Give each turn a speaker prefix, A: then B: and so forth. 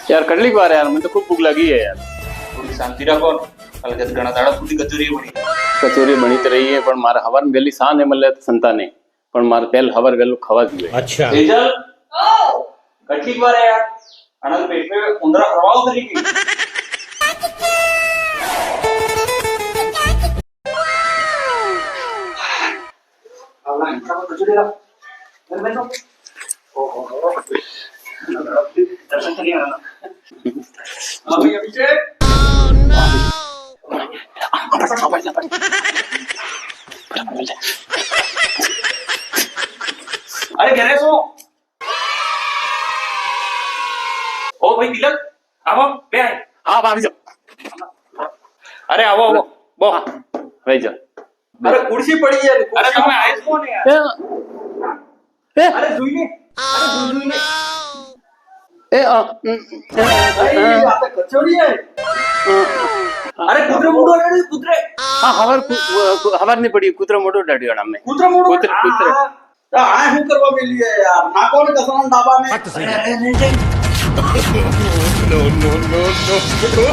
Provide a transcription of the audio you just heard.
A: यार કેટલીક વાર યાર મને તો ખૂબ ભૂખ લાગી है यार
B: થોડી શાંતિ રાખો અલગત ઘણા દાડા સુધી કચોરી બની
A: કચોરી બની તો રહી है પણ મારે હવાર વેલી સાંજ એ મળે સંતા નહીં પણ મારે પહેલ હવાર વેલું ખાવા જોઈએ
C: अच्छा
B: તેજલ કેટલીક વાર યાર આના પેટ में ઉંદરા પ્રવાહ કરી ગઈ આવલા ઇન્ટ્રા પર કચોરી રાખ ઘર બેઠો ઓહો दर्शन करिए ना अभी अभी से अरे घरे सो ओ भाई तिलक आओ बे आए
A: હા ભાભી જાઓ
B: अरे आओ आओ बो
A: ભાઈ જાઓ
B: अरे कुर्सी पड़ी है अरे तुम्हें आए कौन है यार अरे सुई ने अरे सुई ने
A: એ
B: अरे ये आता कचौड़ी है अरे कुतरे मुड़ो लड़ी कुतरे
A: હા હવાર ની પડી કૂતરો મોટો દાડ્યો અમે
B: कुतरे मुड़ो
A: कुतरे
B: आए हूं करवा मिली है यार नाको ने कसम डाबा में
C: no no no no